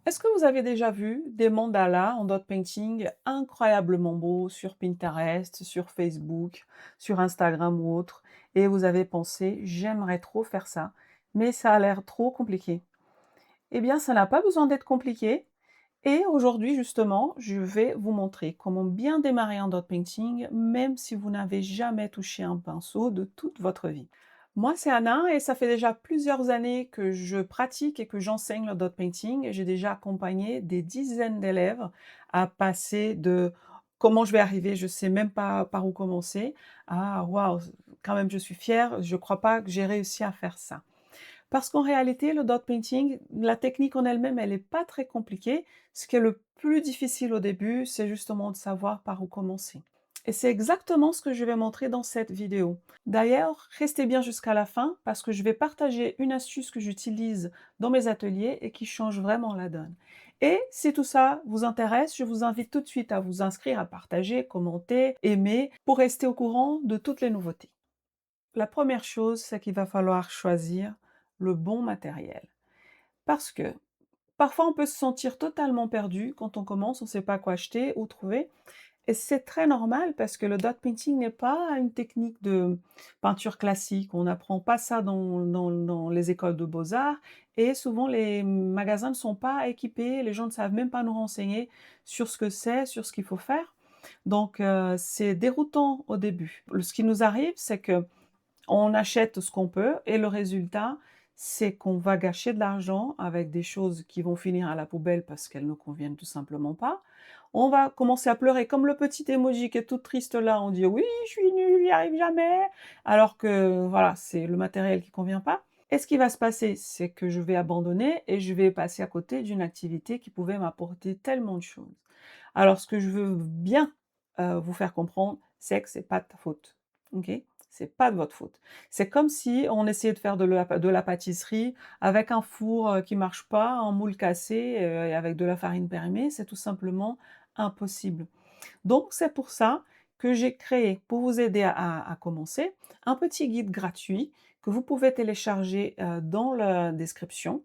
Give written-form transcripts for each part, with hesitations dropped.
Est-ce que vous avez déjà vu des mandalas en dot painting incroyablement beaux sur Pinterest, sur Facebook, sur Instagram ou autre, et vous avez pensé: «J'aimerais trop faire ça, mais ça a l'air trop compliqué». Eh bien, ça n'a pas besoin d'être compliqué et aujourd'hui justement, je vais vous montrer comment bien démarrer un dot painting, même si vous n'avez jamais touché un pinceau de toute votre vie. Moi, c'est Anna et ça fait déjà plusieurs années que je pratique et que j'enseigne le dot painting. J'ai déjà accompagné des dizaines d'élèves à passer de comment je vais arriver, je sais même pas par où commencer, à waouh, quand même je suis fière, je crois pas que j'ai réussi à faire ça. Parce qu'en réalité, le dot painting, la technique en elle-même, elle est pas très compliquée. Ce qui est le plus difficile au début, c'est justement de savoir par où commencer. Et c'est exactement ce que je vais montrer dans cette vidéo. D'ailleurs, restez bien jusqu'à la fin parce que je vais partager une astuce que j'utilise dans mes ateliers et qui change vraiment la donne. Et si tout ça vous intéresse, je vous invite tout de suite à vous inscrire, à partager, commenter, aimer pour rester au courant de toutes les nouveautés. La première chose, c'est qu'il va falloir choisir le bon matériel. Parce que parfois on peut se sentir totalement perdu quand on commence, on ne sait pas quoi acheter ou trouver. Et c'est très normal parce que le dot painting n'est pas une technique de peinture classique. On n'apprend pas ça dans les écoles de beaux-arts et souvent les magasins ne sont pas équipés, les gens ne savent même pas nous renseigner sur ce que c'est, sur ce qu'il faut faire. Donc c'est déroutant au début. Ce qui nous arrive, c'est que on achète ce qu'on peut et le résultat, c'est qu'on va gâcher de l'argent avec des choses qui vont finir à la poubelle parce qu'elles ne conviennent tout simplement pas. On va commencer à pleurer comme le petit emoji qui est tout triste là, on dit: «Oui, je suis nul, j'y arrive jamais», alors que voilà, c'est le matériel qui convient pas. Et ce qui va se passer, c'est que je vais abandonner et je vais passer à côté d'une activité qui pouvait m'apporter tellement de choses. Alors ce que je veux bien, vous faire comprendre, c'est que c'est pas de ta faute, OK? C'est pas de votre faute. C'est comme si on essayait de faire de la pâtisserie avec un four, qui marche pas, un moule cassé, et avec de la farine périmée, c'est tout simplement impossible. Donc c'est pour ça que j'ai créé, pour vous aider à commencer, un petit guide gratuit que vous pouvez télécharger, dans la description,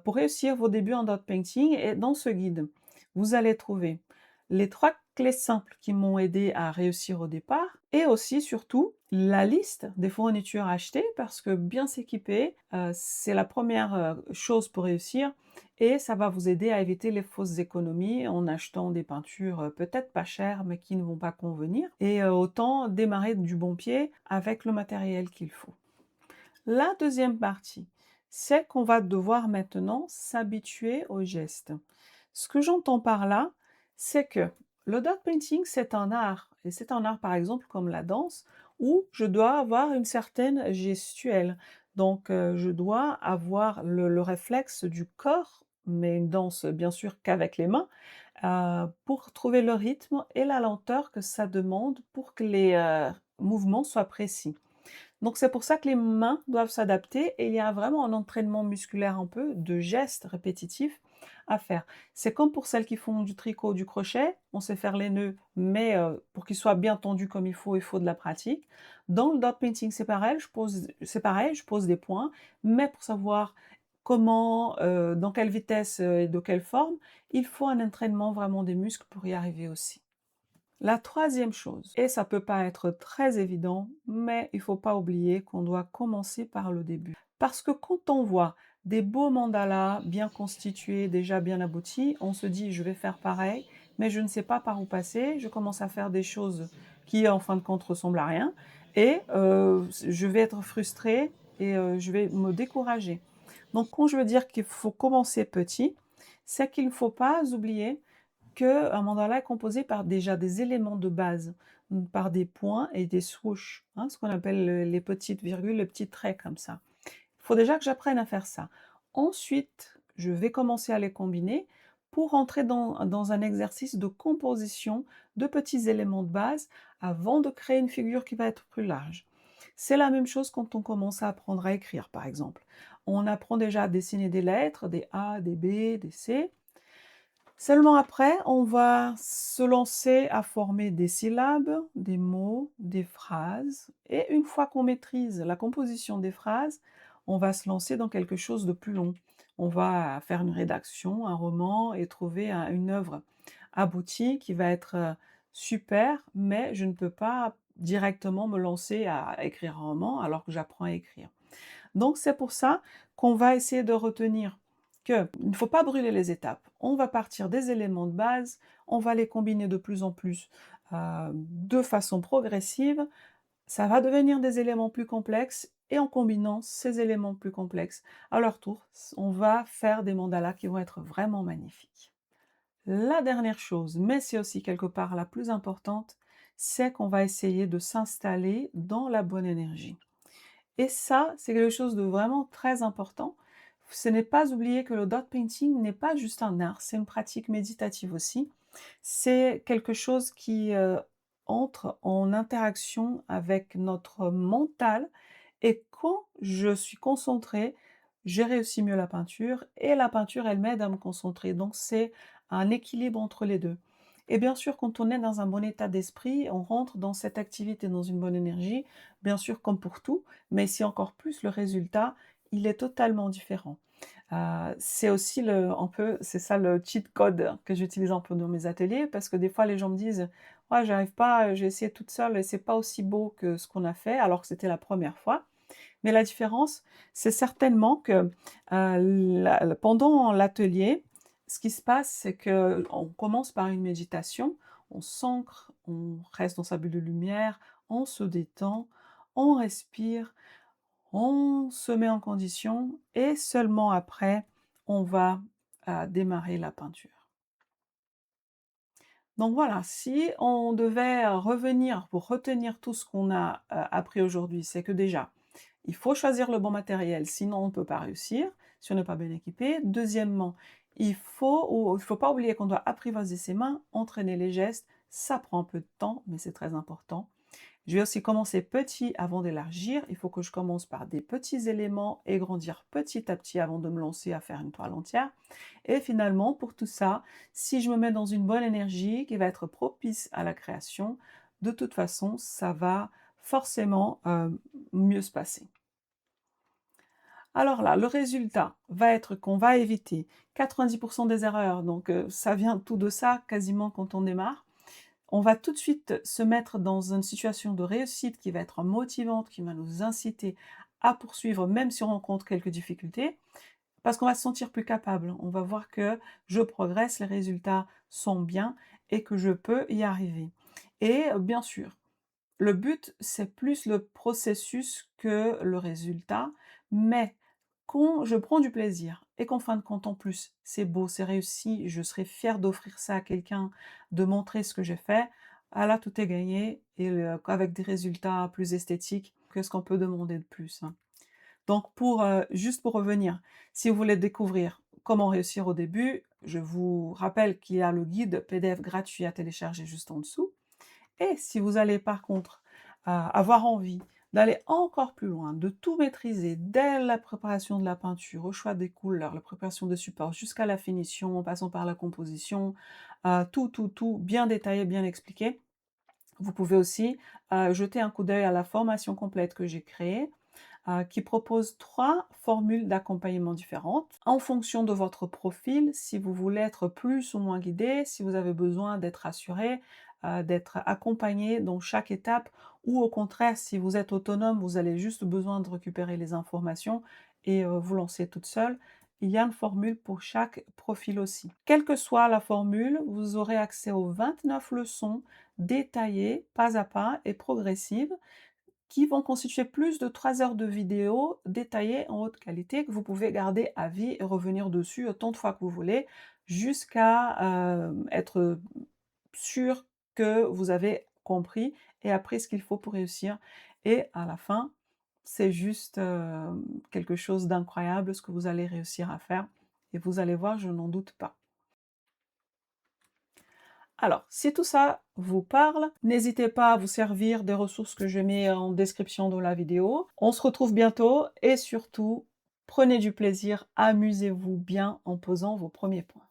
pour réussir vos débuts en dot painting et dans ce guide, vous allez trouver les 3 clés simples qui m'ont aidé à réussir au départ et aussi surtout la liste des fournitures à acheter parce que bien s'équiper, c'est la première chose pour réussir et ça va vous aider à éviter les fausses économies en achetant des peintures, peut-être pas chères, mais qui ne vont pas convenir et autant démarrer du bon pied avec le matériel qu'il faut. La deuxième partie, c'est qu'on va devoir maintenant s'habituer aux gestes. Ce que j'entends par là, c'est que le dot painting, c'est un art et c'est un art, par exemple, comme la danse où je dois avoir une certaine gestuelle. Donc je dois avoir le réflexe du corps, mais une danse, bien sûr, qu'avec les mains, pour trouver le rythme et la lenteur que ça demande pour que les, mouvements soient précis. Donc c'est pour ça que les mains doivent s'adapter et il y a vraiment un entraînement musculaire un peu de gestes répétitifs à faire. C'est comme pour celles qui font du tricot, du crochet, on sait faire les nœuds, mais pour qu'ils soient bien tendus comme il faut de la pratique. Dans le dot painting, c'est pareil, je pose des points, mais pour savoir comment, dans quelle vitesse, et de quelle forme, il faut un entraînement vraiment des muscles pour y arriver aussi. La troisième chose, et ça peut pas être très évident, mais il faut pas oublier qu'on doit commencer par le début. Parce que quand on voit des beaux mandalas bien constitués, déjà bien aboutis, on se dit: «Je vais faire pareil, mais je ne sais pas par où passer». Je commence à faire des choses qui, en fin de compte, ressemblent à rien et je vais être frustrée et je vais me décourager. Donc quand je veux dire qu'il faut commencer petit, c'est qu'il ne faut pas oublier qu'un mandala est composé par déjà des éléments de base, par des points et des swoosh, hein, ce qu'on appelle les petites virgules, les petits traits comme ça. Il faut déjà que j'apprenne à faire ça. Ensuite, je vais commencer à les combiner pour entrer dans un exercice de composition de petits éléments de base avant de créer une figure qui va être plus large. C'est la même chose quand on commence à apprendre à écrire, par exemple. On apprend déjà à dessiner des lettres, des A, des B, des C. Seulement après, on va se lancer à former des syllabes, des mots, des phrases et une fois qu'on maîtrise la composition des phrases, on va se lancer dans quelque chose de plus long. On va faire une rédaction, un roman et trouver une œuvre aboutie qui va être super, mais je ne peux pas directement me lancer à écrire un roman alors que j'apprends à écrire. Donc c'est pour ça qu'on va essayer de retenir qu'il ne faut pas brûler les étapes. On va partir des éléments de base, on va les combiner de plus en plus de façon progressive. Ça va devenir des éléments plus complexes et en combinant ces éléments plus complexes, à leur tour, on va faire des mandalas qui vont être vraiment magnifiques. La dernière chose, mais c'est aussi quelque part la plus importante, c'est qu'on va essayer de s'installer dans la bonne énergie. Et ça, c'est quelque chose de vraiment très important. Ce n'est pas oublier que le dot painting n'est pas juste un art, c'est une pratique méditative aussi. C'est quelque chose qui entre en interaction avec notre mental et quand je suis concentrée, j'ai réussi mieux la peinture et la peinture, elle m'aide à me concentrer. Donc c'est un équilibre entre les deux. Et bien sûr, quand on est dans un bon état d'esprit, on rentre dans cette activité dans une bonne énergie, bien sûr comme pour tout, mais ici encore plus, le résultat, il est totalement différent. C'est aussi c'est ça le cheat code que j'utilise un peu dans mes ateliers parce que des fois les gens me disent: «Ouais, j'arrive pas, j'ai essayé toute seule et c'est pas aussi beau que ce qu'on a fait», alors que c'était la première fois. Mais la différence, c'est certainement que, pendant l'atelier, ce qui se passe, c'est qu'on commence par une méditation, on s'ancre, on reste dans sa bulle de lumière, on se détend, on respire, on se met en condition et seulement après, on va, démarrer la peinture. Donc voilà, si on devait revenir pour retenir tout ce qu'on a, appris aujourd'hui, c'est que déjà, il faut choisir le bon matériel, sinon on ne peut pas réussir, si on n'est pas bien équipé. Deuxièmement, il faut pas oublier qu'on doit apprivoiser ses mains, entraîner les gestes, ça prend un peu de temps, mais c'est très important. Je vais aussi commencer petit avant d'élargir. Il faut que je commence par des petits éléments et grandir petit à petit avant de me lancer à faire une toile entière. Et finalement, pour tout ça, si je me mets dans une bonne énergie qui va être propice à la création, de toute façon, ça va forcément mieux se passer. Alors là, le résultat va être qu'on va éviter 90% des erreurs, donc ça vient tout de ça quasiment quand on démarre. On va tout de suite se mettre dans une situation de réussite qui va être motivante, qui va nous inciter à poursuivre même si on rencontre quelques difficultés, parce qu'on va se sentir plus capable. On va voir que je progresse, les résultats sont bien et que je peux y arriver. Et bien sûr, le but, c'est plus le processus que le résultat, mais quand je prends du plaisir et qu'en fin de compte, en plus, c'est beau, c'est réussi, je serai fière d'offrir ça à quelqu'un, de montrer ce que j'ai fait, ah là, tout est gagné et avec des résultats plus esthétiques, qu'est-ce qu'on peut demander de plus, hein? Donc juste pour revenir, si vous voulez découvrir comment réussir au début, je vous rappelle qu'il y a le guide PDF gratuit à télécharger juste en dessous. Et si vous allez par contre, avoir envie d'aller encore plus loin, de tout maîtriser dès la préparation de la peinture, au choix des couleurs, la préparation des supports jusqu'à la finition, en passant par la composition, tout bien détaillé, bien expliqué. Vous pouvez aussi, jeter un coup d'œil à la formation complète que j'ai créée, qui propose 3 formules d'accompagnement différentes en fonction de votre profil, si vous voulez être plus ou moins guidé, si vous avez besoin d'être rassuré, d'être accompagné dans chaque étape ou au contraire, si vous êtes autonome, vous avez juste besoin de récupérer les informations et vous lancer toute seule. Il y a une formule pour chaque profil aussi. Quelle que soit la formule, vous aurez accès aux 29 leçons détaillées, pas à pas et progressives, qui vont constituer plus de 3 heures de vidéos détaillées en haute qualité que vous pouvez garder à vie et revenir dessus autant de fois que vous voulez, jusqu'à, être sûr que vous avez compris et appris ce qu'il faut pour réussir et à la fin, c'est juste, quelque chose d'incroyable ce que vous allez réussir à faire et vous allez voir, je n'en doute pas. Alors, si tout ça vous parle, n'hésitez pas à vous servir des ressources que je mets en description de la vidéo. On se retrouve bientôt et surtout, prenez du plaisir, amusez-vous bien en posant vos premiers points.